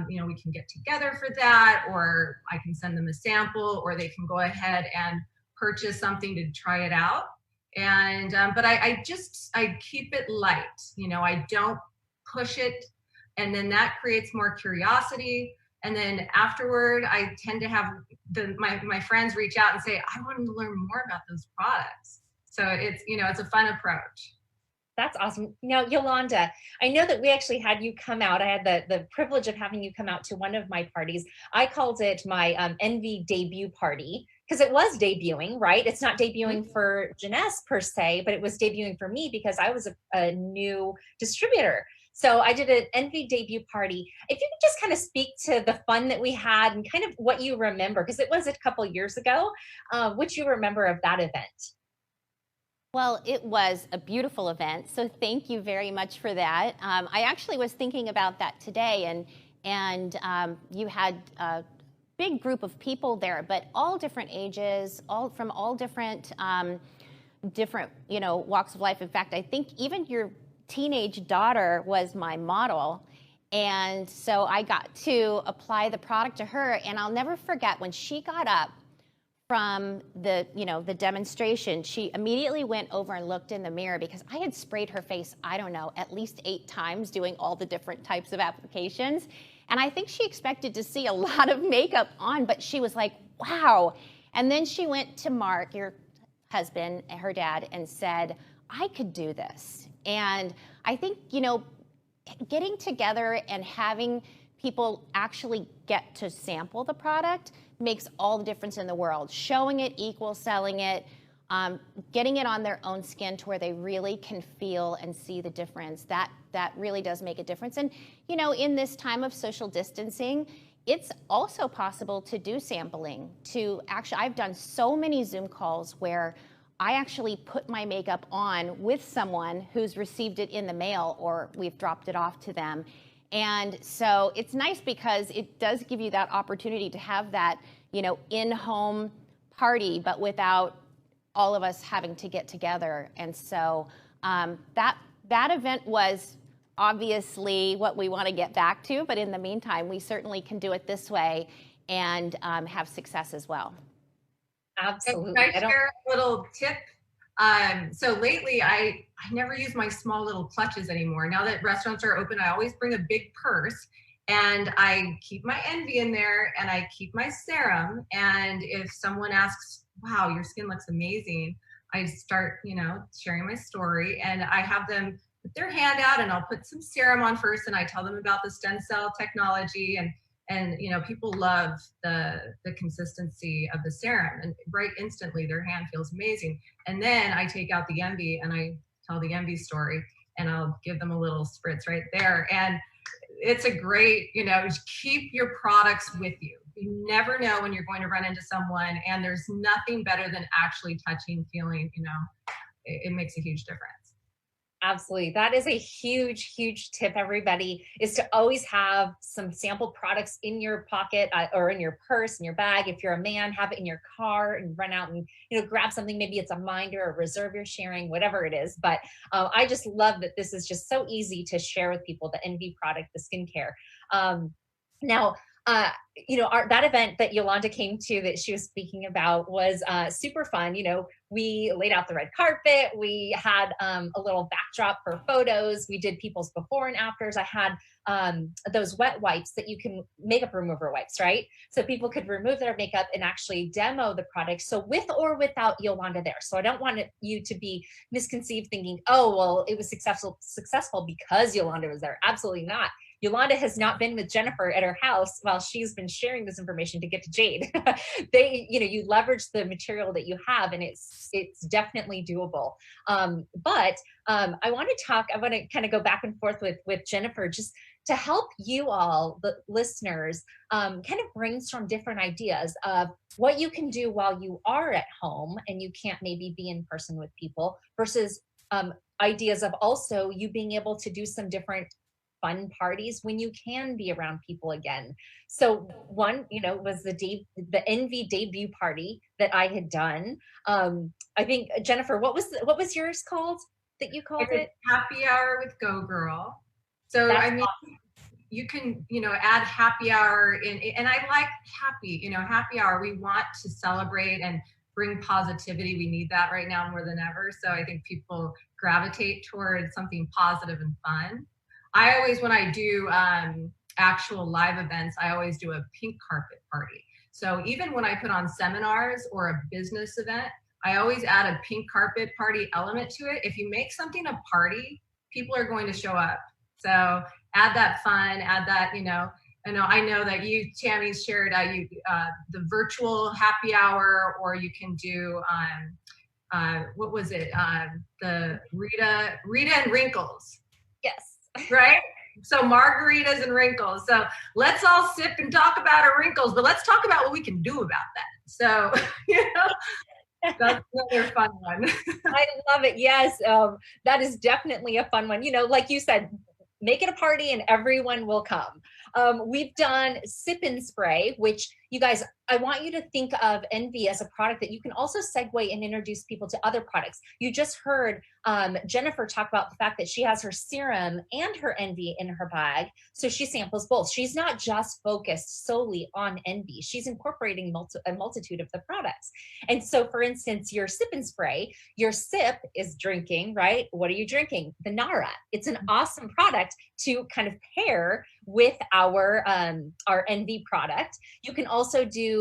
you know, we can get together for that, or I can send them a sample, or they can go ahead and purchase something to try it out. And but I keep it light, you know, I don't push it, and then that creates more curiosity. And then afterward, I tend to have my friends reach out and say, I want to learn more about those products. So it's, you know, it's a fun approach. That's awesome. Now, Yolanda, I know that we actually had you come out. I had the privilege of having you come out to one of my parties. I called it my NV debut party, because it was debuting, right? It's not debuting for Jeunesse per se, but it was debuting for me because I was a new distributor. So I did an NV debut party. If you could just kind of speak to the fun that we had and kind of what you remember, because it was a couple years ago, what you remember of that event. Well, it was a beautiful event, so thank you very much for that. I actually was thinking about that today, and you had a big group of people there, but all different ages, all from all different you know, walks of life. In fact, I think even your teenage daughter was my model, And so I got to apply the product to her, and I'll never forget when she got up from the, the demonstration, she immediately went over and looked in the mirror because I had sprayed her face, I don't know, at least 8 times doing all the different types of applications. And I think she expected to see a lot of makeup on, but she was like, wow. And then she went to Mark, your husband, her dad, and said, I could do this. And I think, getting together and having people actually get to sample the product makes all the difference in the world. Showing it equals selling it, getting it on their own skin to where they really can feel and see the difference. That really does make a difference. And, in this time of social distancing, it's also possible to do sampling. I've done so many Zoom calls where I actually put my makeup on with someone who's received it in the mail or we've dropped it off to them. And so it's nice because it does give you that opportunity to have that, in-home party, but without all of us having to get together. And so that event was obviously what we want to get back to, but in the meantime, we certainly can do it this way and have success as well. Absolutely. Can I share a little tip? So lately, I never use my small little clutches anymore. Now that restaurants are open, I always bring a big purse, and I keep my NV in there, and I keep my serum. And if someone asks, wow, your skin looks amazing, I start, sharing my story, and I have them put their hand out, and I'll put some serum on first, and I tell them about the stem cell technology, and people love the consistency of the serum, and right instantly their hand feels amazing. And then I take out the NV and I tell the NV story, and I'll give them a little spritz right there. And it's a great, keep your products with you. You never know when you're going to run into someone, and there's nothing better than actually touching, feeling, it makes a huge difference. Absolutely. That is a huge, huge tip, everybody, is to always have some sample products in your pocket or in your purse, in your bag. If you're a man, have it in your car and run out and, grab something. Maybe it's a minder or reserve you're sharing, whatever it is. But I just love that this is just so easy to share with people, the NV product, the skincare. Now, that event that Yolanda came to that she was speaking about was super fun. We laid out the red carpet. We had a little backdrop for photos. We did people's before and afters. I had those wet wipes that you can, makeup remover wipes, right? So people could remove their makeup and actually demo the product. So with or without Yolanda there. So I don't want you to be misconceived thinking, oh, well, it was successful because Yolanda was there. Absolutely not. Yolanda has not been with Jennifer at her house while she's been sharing this information to get to Jade. You leverage the material that you have, and it's definitely doable. But I want to kind of go back and forth with Jennifer, just to help you all, the listeners, kind of brainstorm different ideas of what you can do while you are at home and you can't maybe be in person with people, versus ideas of also you being able to do some different fun parties when you can be around people again. So one, was the NV debut party that I had done. I think, Jennifer, what was yours called that you called it? Happy Hour with Go Girl. So That's awesome. You can, add happy hour in, and I like happy hour. We want to celebrate and bring positivity. We need that right now more than ever. So I think people gravitate towards something positive and fun. I always, when I do actual live events, I always do a pink carpet party. So even when I put on seminars or a business event, I always add a pink carpet party element to it. If you make something a party, people are going to show up. So add that fun, add that, I know that you, Tammy, shared the virtual happy hour, or you can do, what was it? The Rita and Wrinkles. Yes. Right? So margaritas and wrinkles. So let's all sip and talk about our wrinkles, but let's talk about what we can do about that. So, that's another fun one. I love it. Yes. That is definitely a fun one. Like you said, make it a party and everyone will come. We've done Sip and Spray, which you guys, I want you to think of NV as a product that you can also segue and introduce people to other products. You just heard Jennifer talk about the fact that she has her serum and her NV in her bag. So she samples both. She's not just focused solely on NV. She's incorporating a multitude of the products. And so for instance, your Sip and Spray, your Sip is drinking, right? What are you drinking? The Nara. It's an awesome product to kind of pair with our NV product. You can also do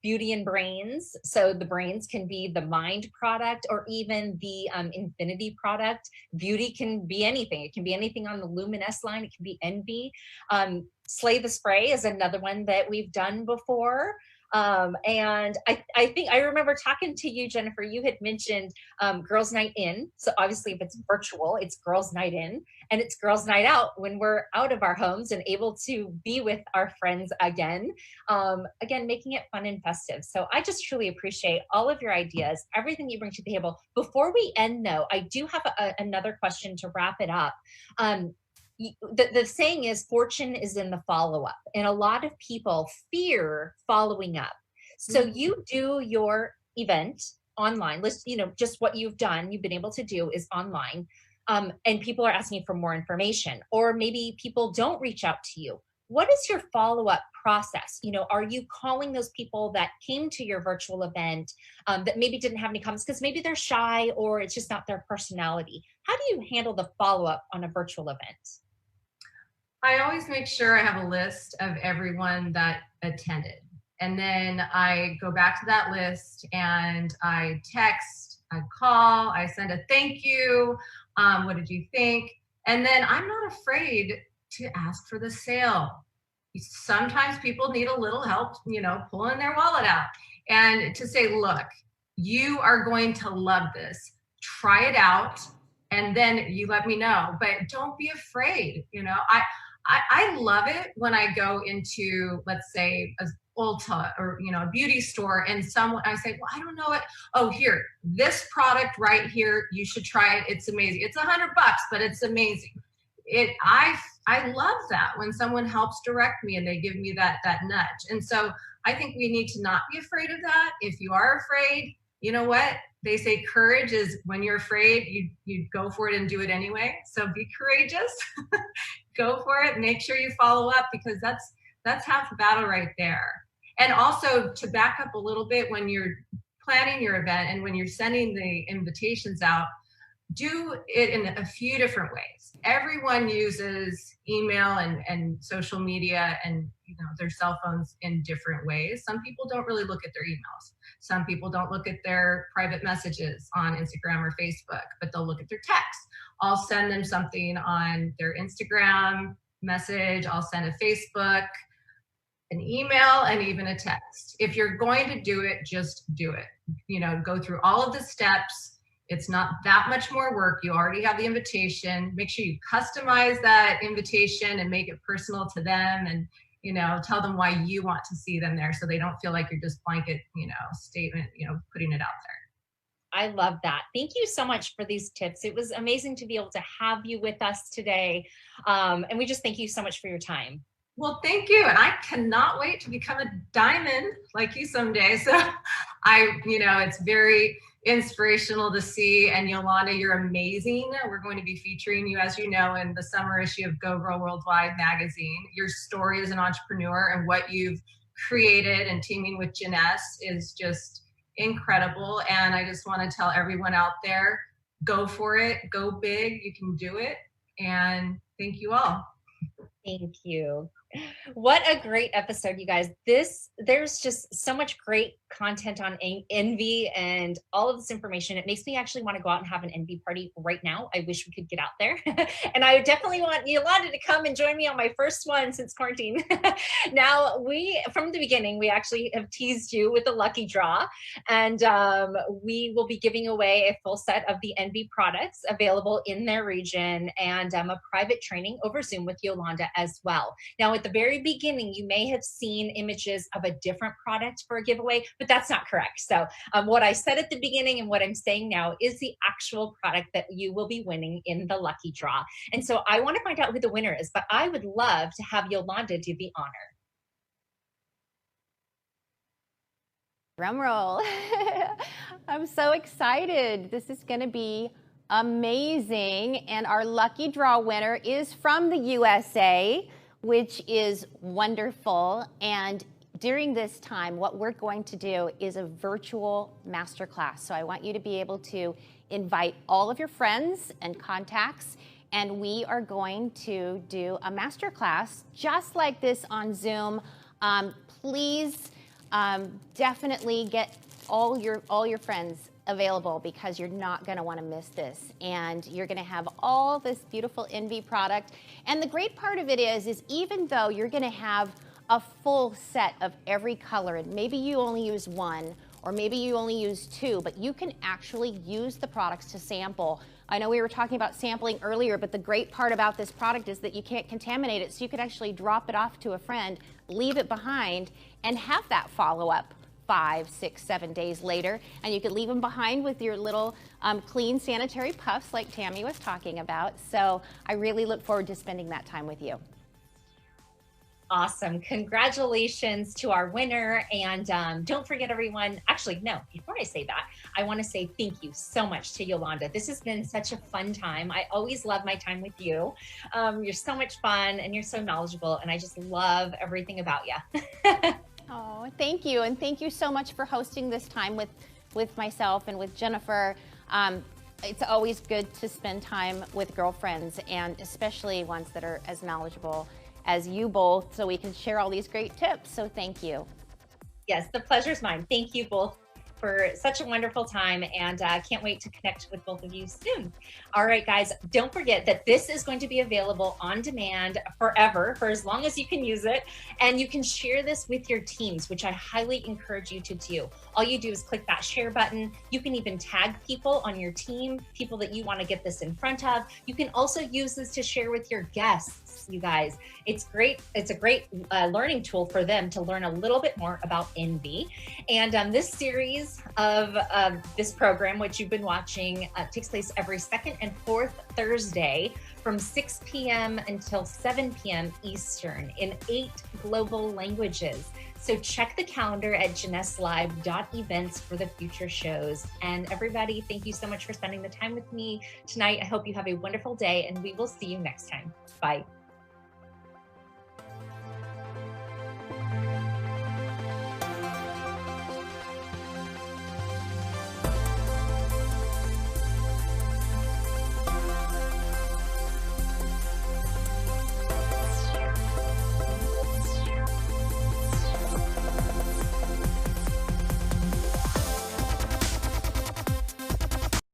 Beauty and Brains. So the Brains can be the Mind product or even the Infinity product. Beauty can be anything. It can be anything on the Luminous line. It can be NV. Slay the Spray is another one that we've done before. And I think I remember talking to you, Jennifer, you had mentioned Girls Night In. So obviously if it's virtual, it's Girls Night In, and it's Girls Night Out when we're out of our homes and able to be with our friends again. Again, making it fun and festive. So I just truly appreciate all of your ideas, everything you bring to the table. Before we end though, I do have another question to wrap it up. The saying is fortune is in the follow-up, and a lot of people fear following up. So you do your event online. Let's, just what you've done, you've been able to do is online, and people are asking for more information, or maybe people don't reach out to you. What is your follow-up process? Are you calling those people that came to your virtual event that maybe didn't have any comments because maybe they're shy or it's just not their personality? How do you handle the follow-up on a virtual event? I always make sure I have a list of everyone that attended. And then I go back to that list and I text, I call, I send a thank you. What did you think? And then I'm not afraid to ask for the sale. Sometimes people need a little help, pulling their wallet out, and to say, look, you are going to love this. Try it out. And then you let me know, but don't be afraid. I love it when I go into, let's say, a Ulta or a beauty store, and I say, well, I don't know it. Oh, here, this product right here, you should try it. It's amazing. It's $100, but it's amazing. I love that when someone helps direct me and they give me that nudge. And so I think we need to not be afraid of that. If you are afraid, you know what? They say courage is when you're afraid, you go for it and do it anyway. So be courageous, go for it. Make sure you follow up, because that's half the battle right there. And also, to back up a little bit, when you're planning your event and when you're sending the invitations out, do it in a few different ways. Everyone uses email and social media and their cell phones in different ways. Some people don't really look at their emails. Some people don't look at their private messages on Instagram or Facebook, but they'll look at their text. I'll send them something on their Instagram message. I'll send a Facebook, an email, and even a text. If you're going to do it, just do it. Go through all of the steps. It's not that much more work. You already have the invitation. Make sure you customize that invitation and make it personal to them, and tell them why you want to see them there, so they don't feel like you're just blanket, statement, putting it out there. I love that. Thank you so much for these tips. It was amazing to be able to have you with us today. And we just thank you so much for your time. Well, thank you. And I cannot wait to become a diamond like you someday. So it's very inspirational to see. And Yolanda, you're amazing. We're going to be featuring you, as you know, in the summer issue of Go Girl Worldwide magazine. Your story as an entrepreneur and what you've created and teaming with Janess is just incredible. And I just want to tell everyone out there, go for it, go big, you can do it. And thank you all. Thank you. What a great episode, you guys. There's just so much great content on NV and all of this information. It makes me actually want to go out and have an NV party right now. I wish we could get out there. And I definitely want Yolanda to come and join me on my first one since quarantine. Now, from the beginning, we actually have teased you with a lucky draw, and we will be giving away a full set of the NV products available in their region, and a private training over Zoom with Yolanda as well. Now, at the very beginning, you may have seen images of a different product for a giveaway, but that's not correct. So what I said at the beginning and what I'm saying now is the actual product that you will be winning in the lucky draw. And so I want to find out who the winner is, but I would love to have Yolanda do the honor. Drum roll. I'm so excited. This is going to be amazing. And our lucky draw winner is from the USA, which is wonderful. And during this time, what we're going to do is a virtual masterclass. So I want you to be able to invite all of your friends and contacts, and we are going to do a masterclass just like this on Zoom. Please definitely get all your friends available, because you're not going to want to miss this, and you're going to have all this beautiful NV product. And the great part of it is even though you're going to have a full set of every color, and maybe you only use one, or maybe you only use two, but you can actually use the products to sample. I know we were talking about sampling earlier, but the great part about this product is that you can't contaminate it, so you could actually drop it off to a friend, leave it behind, and have that follow-up 5, 6, 7 days later, and you could leave them behind with your little clean sanitary puffs like Tammy was talking about. So I really look forward to spending that time with you. Awesome. Congratulations to our winner. And don't forget, everyone, actually, no, before I say that, I want to say thank you so much to Yolanda. This has been such a fun time. I always love my time with you. You're so much fun and you're so knowledgeable, and I just love everything about you. Oh, thank you. And thank you so much for hosting this time with myself and with Jennifer. It's always good to spend time with girlfriends, and especially ones that are as knowledgeable as you both, so we can share all these great tips. So thank you. Yes, the pleasure's mine. Thank you both for such a wonderful time, and can't wait to connect with both of you soon. All right, guys, don't forget that this is going to be available on demand forever, for as long as you can use it, and you can share this with your teams, which I highly encourage you to do. All you do is click that share button. You can even tag people on your team, people that you want to get this in front of. You can also use this to share with your guests, you guys. It's great. It's a great learning tool for them to learn a little bit more about NV. And this series of this program, which you've been watching, takes place every second and fourth Thursday from 6 p.m. until 7 p.m. Eastern in 8 global languages. So check the calendar at Jeunesse.live.events for the future shows. And everybody, thank you so much for spending the time with me tonight. I hope you have a wonderful day, and we will see you next time. Bye.